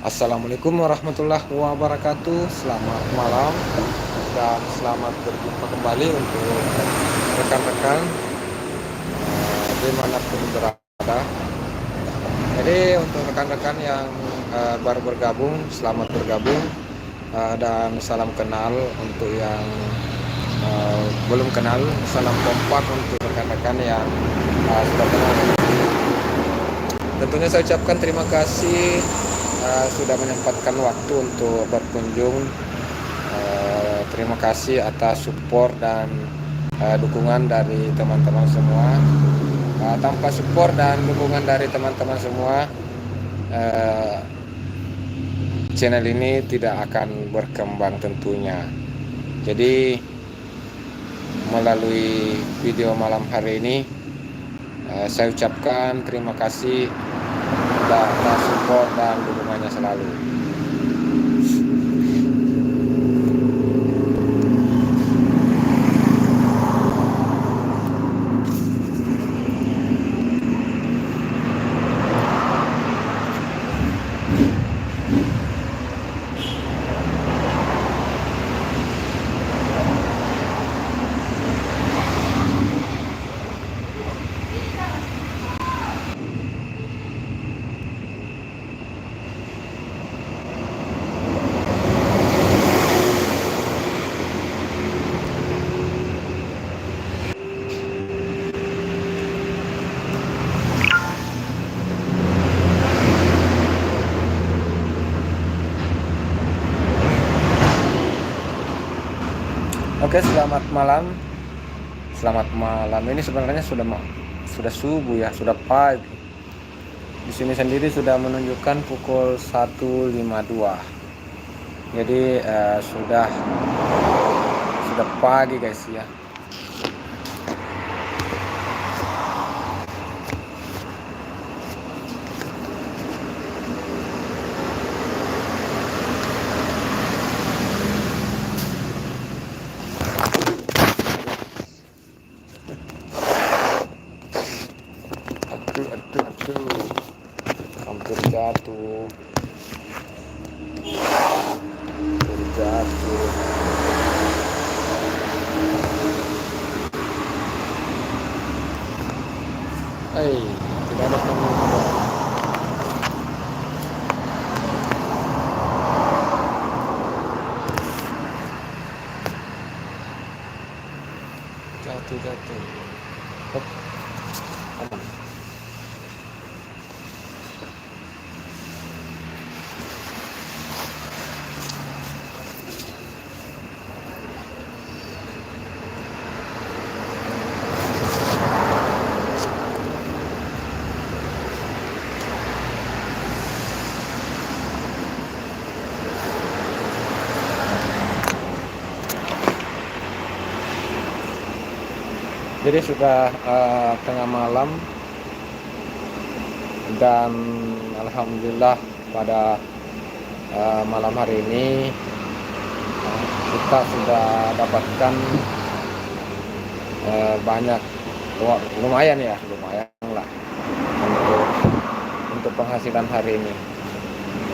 Assalamualaikum warahmatullahi wabarakatuh. Selamat malam dan selamat berjumpa kembali untuk rekan-rekan dimanapun berada. Jadi untuk rekan-rekan yang baru bergabung, selamat bergabung dan salam kenal untuk yang belum kenal. Salam kompak untuk rekan-rekan yang sudah kenal. Tentunya saya ucapkan terima kasih sudah menyempatkan waktu untuk berkunjung. Terima kasih atas support dan dukungan dari teman-teman semua. Tanpa support dan dukungan dari teman-teman semua, channel ini tidak akan berkembang tentunya. Jadi melalui video malam hari ini, saya ucapkan terima kasih atas support dan dukungannya selalu. Oke, selamat malam. Selamat malam. Ini sebenarnya sudah subuh ya, sudah pagi. Di sini sendiri sudah menunjukkan pukul 1.52. Jadi sudah pagi guys ya. Aduh. Hampir jatuh. Tidak ada pengunjung. Jatuh. Hop. Aman. Jadi sudah tengah malam dan alhamdulillah pada malam hari ini kita sudah dapatkan banyak, lumayan lah untuk penghasilan hari ini.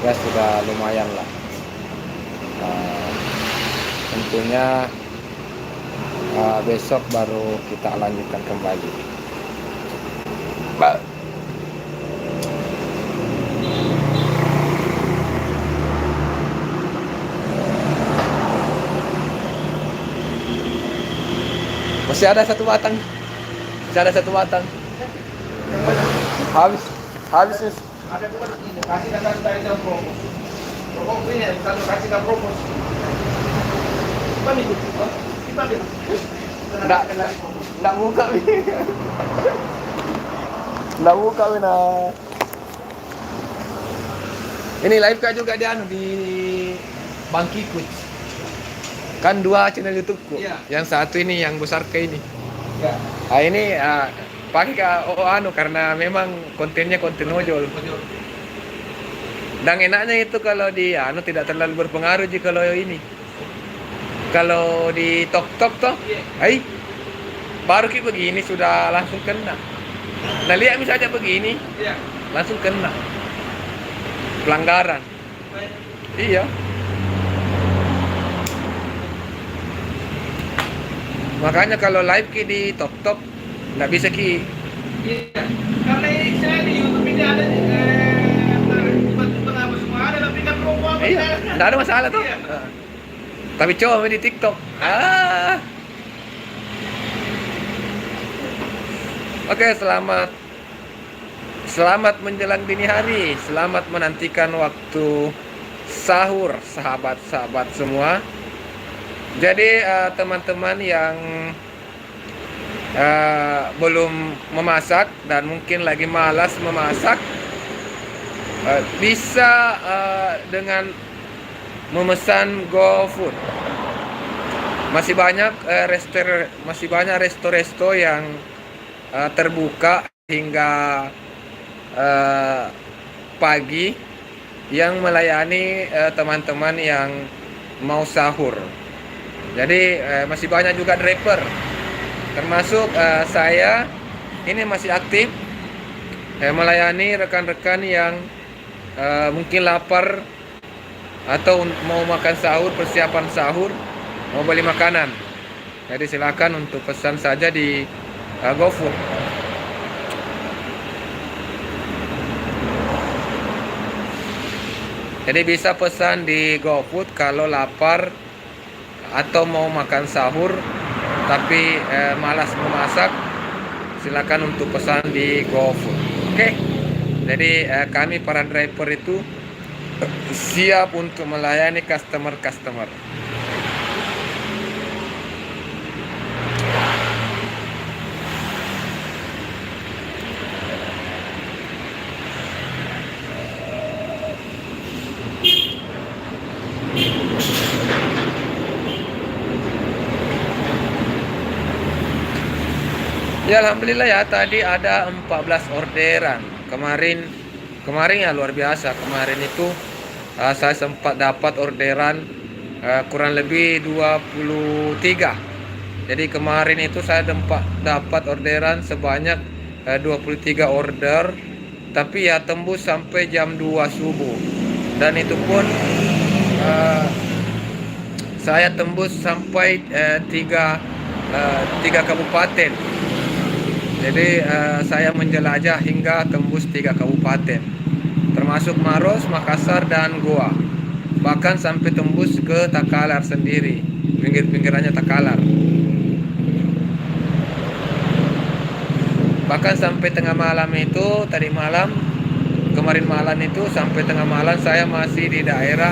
Ya sudah lumayan lah. Tentunya besok baru kita lanjutkan kembali. Masih ada satu batang. Habis. Ada bukan ini, kasih datang dari dalam propos. Propos ini, kalau kasih ke propos. Mana itu? Gimana itu? Nggak buka nah. Ini live kah juga dia di Bangkikut. Kan 2 channel YouTubeku. Iya. Yang satu ini yang besar ke ini. Ya. Ini pakai karena memang kontennya konten ojol. Dan enaknya itu kalau di tidak terlalu berpengaruh jika kalau ini. Kalau di TikTok toh, baru kita begini sudah langsung kena. Nah lihat misalnya begini, langsung kena pelanggaran. Iya. Makanya kalau live ki di top nggak bisa ki. Iya. Karena ini saya di YouTube ini ada tiba-tiba apa semua ada tapi kan promo apa Iya, saya. nggak ada masalah tuh. Iya. Tapi coba di TikTok. Oke, selamat menjelang dini hari. Selamat menantikan waktu sahur, sahabat-sahabat semua. Jadi teman-teman yang belum memasak dan mungkin lagi malas memasak, bisa dengan memesan GoFood. Masih banyak resto-resto yang terbuka hingga pagi yang melayani teman-teman yang mau sahur. Jadi masih banyak juga driver, termasuk saya ini masih aktif melayani rekan-rekan yang mungkin lapar atau mau makan sahur, persiapan sahur, mau beli makanan. Jadi silakan untuk pesan saja di GoFood. Jadi bisa pesan di GoFood kalau lapar atau mau makan sahur tapi malas memasak, silakan untuk pesan di GoFood. Oke. Jadi kami para driver itu siap untuk melayani customer. Ya alhamdulillah ya, tadi ada 14 orderan. Kemarin ya luar biasa. Kemarin itu saya sempat dapat orderan kurang lebih 23. Jadi kemarin itu saya dapat orderan sebanyak 23 order. Tapi ya tembus sampai jam 2 subuh. Dan itu pun saya tembus sampai 3 kabupaten. Jadi saya menjelajah hingga tembus 3 kabupaten, termasuk Maros, Makassar, dan Goa. Bahkan sampai tembus ke Takalar sendiri, pinggir-pinggirannya Takalar. Bahkan sampai tengah malam itu, kemarin malam itu sampai tengah malam saya masih di daerah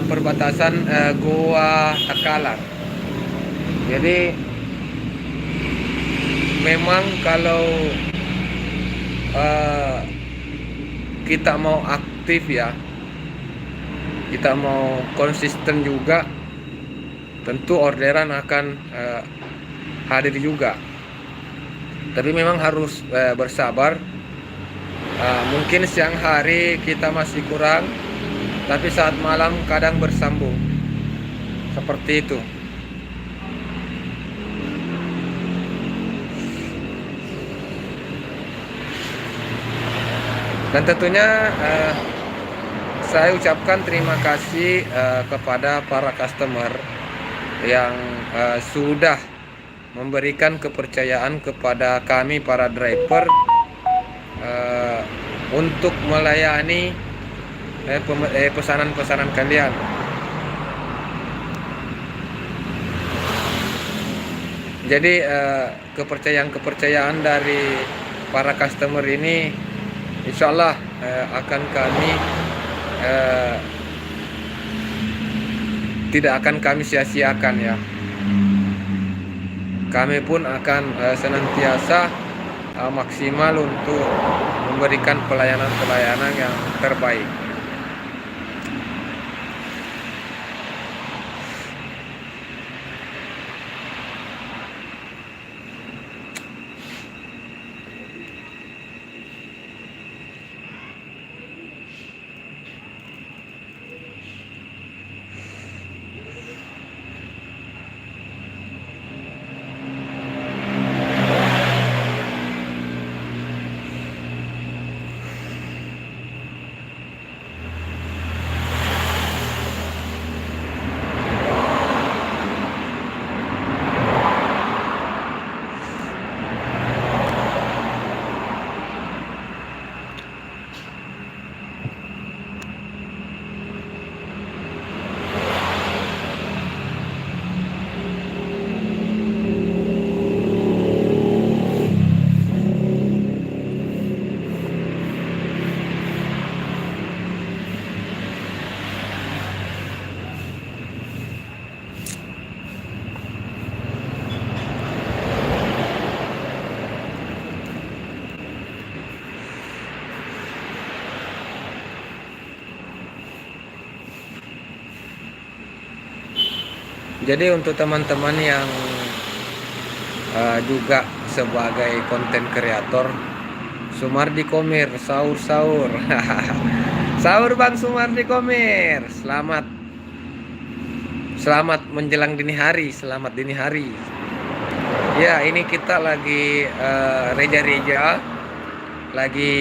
perbatasan Goa Takalar. Jadi memang kalau kita mau aktif ya, kita mau konsisten juga, tentu orderan akan hadir juga. Tapi memang harus bersabar. Mungkin siang hari kita masih kurang, tapi saat malam kadang bersambung. Seperti itu. Dan tentunya saya ucapkan terima kasih kepada para customer yang sudah memberikan kepercayaan kepada kami para driver untuk melayani pesanan-pesanan kalian. Jadi kepercayaan dari para customer ini insya Allah akan kami tidak akan kami sia-siakan ya. Kami pun akan senantiasa maksimal untuk memberikan pelayanan yang terbaik. Jadi untuk teman-teman yang juga sebagai konten kreator, Sumardi Komir sahur-sahur. Sahur Bang Sumardi Komir. Selamat menjelang dini hari, selamat dini hari. Ya, ini kita lagi reja-reja, lagi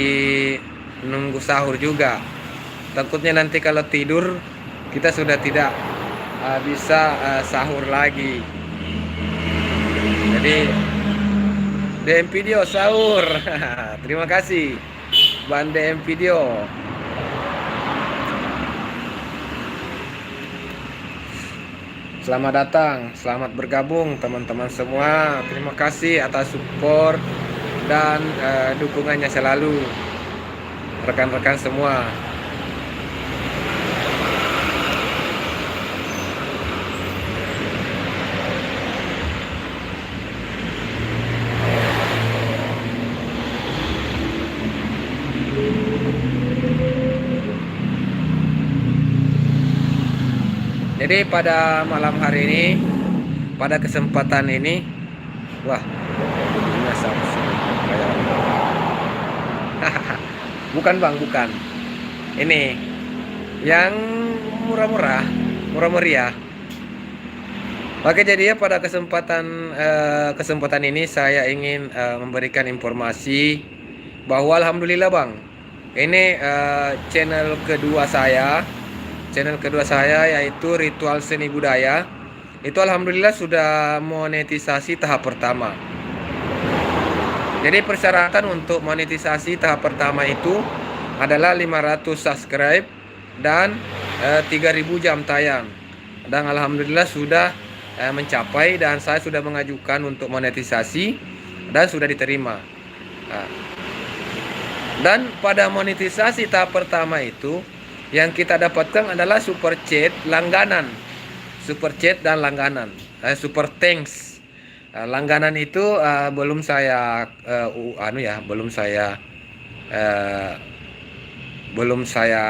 nunggu sahur juga. Takutnya nanti kalau tidur kita sudah tidak bisa sahur lagi. Jadi DM Video sahur. Terima kasih Bang DM Video. Selamat datang, selamat bergabung teman-teman semua. Terima kasih atas support dan dukungannya selalu, rekan-rekan semua. Jadi pada malam hari ini, pada kesempatan ini, wah, ini Samsung. Bukan Bang, bukan. Ini yang murah-murah, murah meriah. Oke, jadi ya pada kesempatan ini saya ingin memberikan informasi bahwa alhamdulillah Bang, ini channel kedua saya. Channel kedua saya yaitu Ritual Seni Budaya. Itu alhamdulillah sudah monetisasi tahap pertama. Jadi persyaratan untuk monetisasi tahap pertama itu adalah 500 subscribe dan 3000 jam tayang. Dan alhamdulillah sudah mencapai, dan saya sudah mengajukan untuk monetisasi dan sudah diterima. Dan pada monetisasi tahap pertama itu yang kita dapatkan adalah super chat langganan, super chat dan langganan, super thanks. Langganan itu belum saya belum saya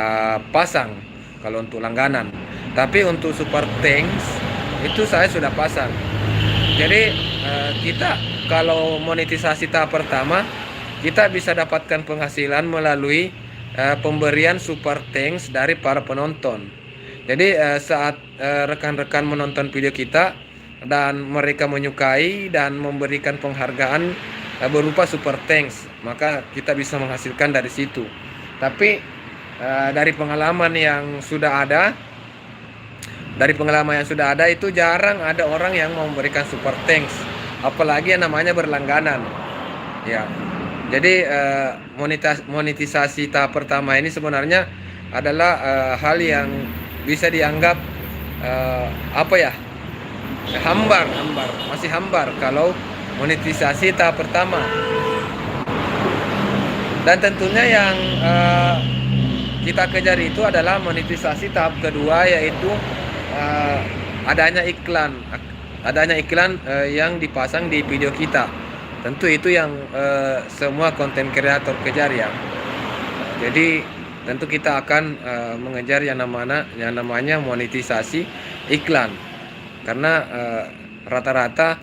pasang kalau untuk langganan. Tapi untuk super thanks itu saya sudah pasang. Jadi kita kalau monetisasi tahap pertama, kita bisa dapatkan penghasilan melalui pemberian super thanks dari para penonton. Jadi saat rekan-rekan menonton video kita dan mereka menyukai dan memberikan penghargaan berupa super thanks, maka kita bisa menghasilkan dari situ. Tapi dari pengalaman yang sudah ada, itu jarang ada orang yang memberikan super thanks, apalagi yang namanya berlangganan. Ya. Jadi monetisasi tahap pertama ini sebenarnya adalah hal yang bisa dianggap masih hambar kalau monetisasi tahap pertama. Dan tentunya yang kita kejar itu adalah monetisasi tahap kedua, yaitu adanya iklan yang dipasang di video kita. Tentu itu yang semua konten kreator kejar ya. Jadi tentu kita akan mengejar yang namanya monetisasi iklan. Karena rata-rata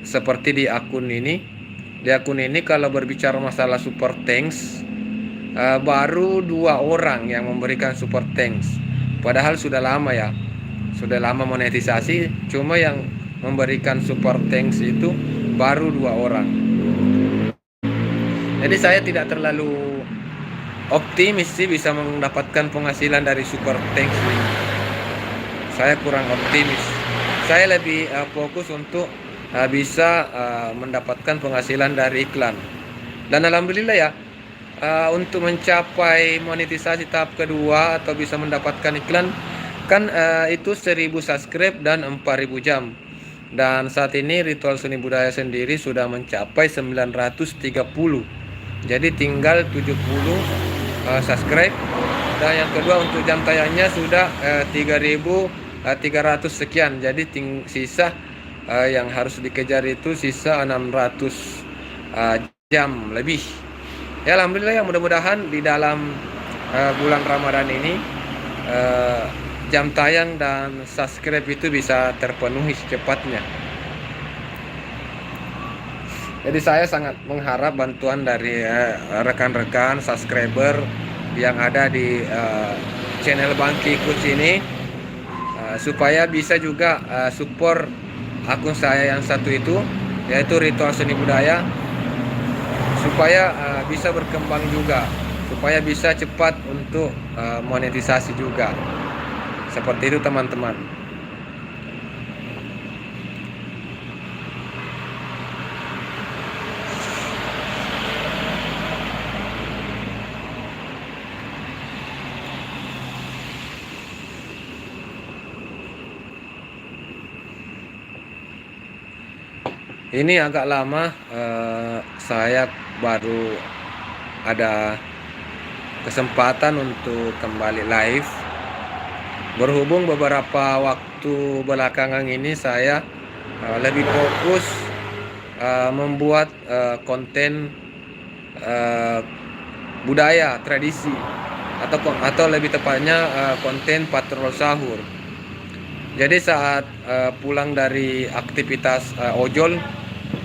seperti di akun ini kalau berbicara masalah super thanks, baru 2 orang yang memberikan super thanks. Padahal sudah lama ya. Sudah lama monetisasi, cuma yang memberikan super thanks itu baru 2 orang. Jadi saya tidak terlalu optimis sih bisa mendapatkan penghasilan dari super thanks ini. Saya kurang optimis. Saya lebih fokus untuk bisa mendapatkan penghasilan dari iklan. Dan alhamdulillah ya, untuk mencapai monetisasi tahap kedua atau bisa mendapatkan iklan kan itu 1000 subscribe dan 4000 jam. Dan saat ini Ritual Seni Budaya sendiri sudah mencapai 930. Jadi tinggal 70 subscribe. Dan yang kedua untuk jam tayangnya sudah 3300 sekian. Jadi sisa yang harus dikejar itu sisa 600 jam lebih. Ya alhamdulillah ya, mudah-mudahan di dalam bulan Ramadan ini jam tayang dan subscribe itu bisa terpenuhi secepatnya. Jadi saya sangat mengharap bantuan dari rekan-rekan subscriber yang ada di channel Bangki Coach ini, supaya bisa juga support akun saya yang satu itu, yaitu Ritual Seni Budaya, supaya bisa berkembang juga, supaya bisa cepat untuk monetisasi juga. Seperti itu teman-teman. Ini agak lama saya baru ada kesempatan untuk kembali live. Berhubung beberapa waktu belakangan ini saya lebih fokus membuat konten budaya tradisi, atau lebih tepatnya konten patrol sahur. Jadi saat pulang dari aktivitas ojol,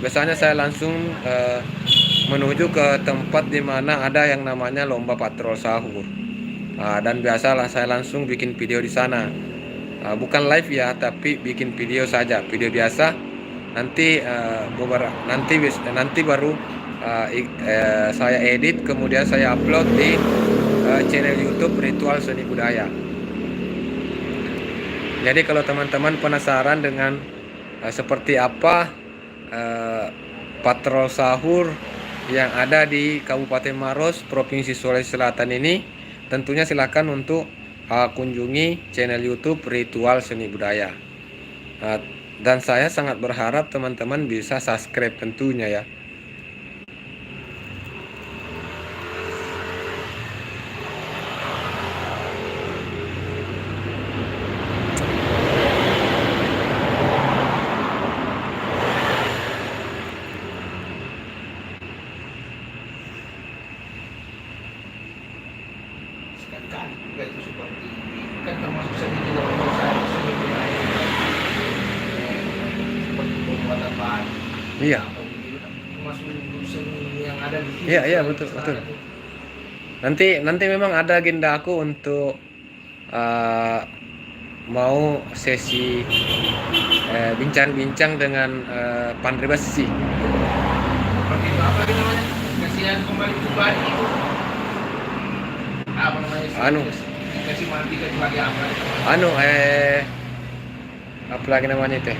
biasanya saya langsung menuju ke tempat di mana ada yang namanya lomba patrol sahur. Dan biasalah saya langsung bikin video di sana. Bukan live ya, tapi bikin video saja, video biasa. Nanti nanti baru saya edit, kemudian saya upload di channel YouTube Ritual Seni Budaya. Jadi kalau teman-teman penasaran dengan seperti apa patrol sahur yang ada di Kabupaten Maros, Provinsi Sulawesi Selatan ini, tentunya silakan untuk kunjungi channel YouTube Ritual Seni Budaya. Dan saya sangat berharap teman-teman bisa subscribe tentunya ya. Sekali-kali juga itu seperti kan termasuk seni juga menurut saya seni budaya seperti pembuatan bahan. Iya. Termasuk seni yang ada di sini. Iya betul. Nanti memang ada agenda aku untuk mau sesi bincang-bincang dengan Pandri Basi. Seperti itu apa namanya? Kasihan kembali pribadi itu. Apa namanya? Kasih mati kecuali apa? Apa lagi namanya itu?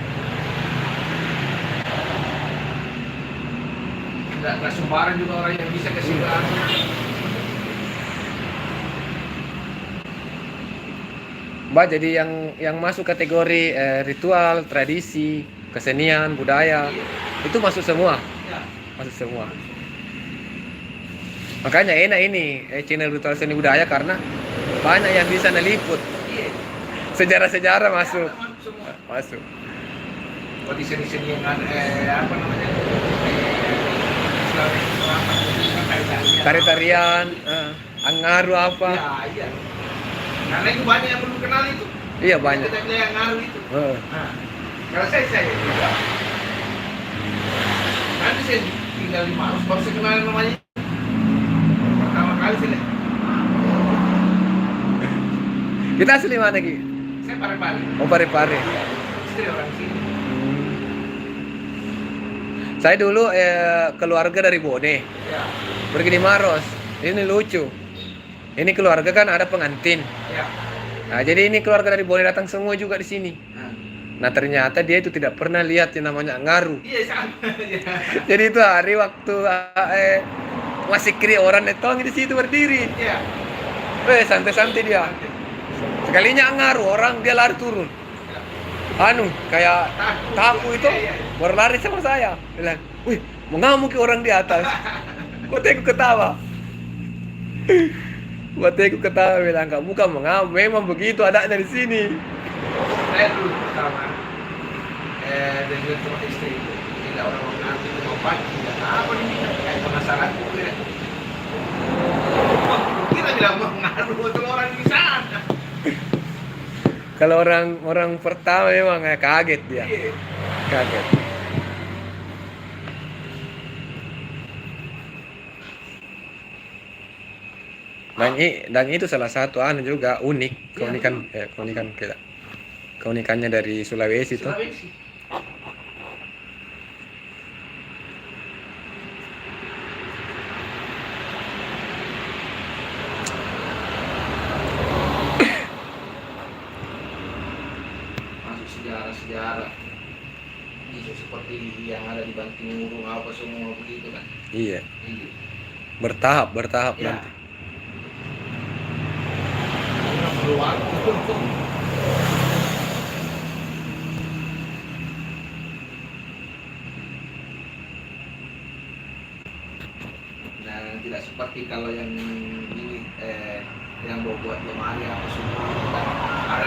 Nggak sembarang juga orang yang bisa kasih barang. Mbak, jadi yang masuk kategori ritual, tradisi, kesenian, budaya, itu masuk semua. Ya. Masuk semua. Makanya enak ini channel Ritual Seni Budaya karena banyak yang bisa neliput. Iya. Sejarah-sejarah masuk. Semua. Masuk. Oh, di seni-seni yang apa namanya? Selama Tari-tarian, ngaruh apa? Ya, iya. Karena itu banyak yang belum kenal itu. Iya banyak. Kita yang ngaruh itu. Nah, kalau saya juga. Nanti saya tinggal di Maros, baru saya kenal namanya. Pertama kali saya lihat. Kita asli mana Ki? Saya Parepare. Oh Parepare. Istri orang sini. Saya dulu keluarga dari Bone, Ya. pergi di Maros. Ini lucu. Ini keluarga kan ada pengantin. Ya. Nah, jadi ini keluarga dari Bone datang semua juga di sini. Nah. Nah, ternyata dia itu tidak pernah lihat yang namanya ngaruh. Iya sama. Jadi itu hari waktu masih kiri orang netong di situ berdiri. Iya. Santai-santai dia. Sekalinya ngaruh orang dia lari turun. Kayak taku itu berlari sama saya. Bilang, "Wih, mau ngamuk ke orang di atas." Buat aku ketawa. Bilang, "Kamu kan mengamuk, memang begitu adanya di sini." Saya dulu pertama dan juga sama istri itu tidak orang nanti itu mau pagi tidak apa ini kayak penasaran gitu ya. Wah, kita bilang mau ngaruh betul orang di sana. Kalau orang orang pertama memang kaget dia, Iya. kaget. Dan itu salah satu anu juga unik, keunikannya dari Sulawesi itu. Sulawesi. Masuk sejarah-sejarah isu seperti yang ada di Bantimurung apa semua begitu kan. Iya, Iya. bertahap Ya. nanti. Karena perlu waktu. Dan tidak seperti kalau yang ini yang buat lemari apa semua kan ada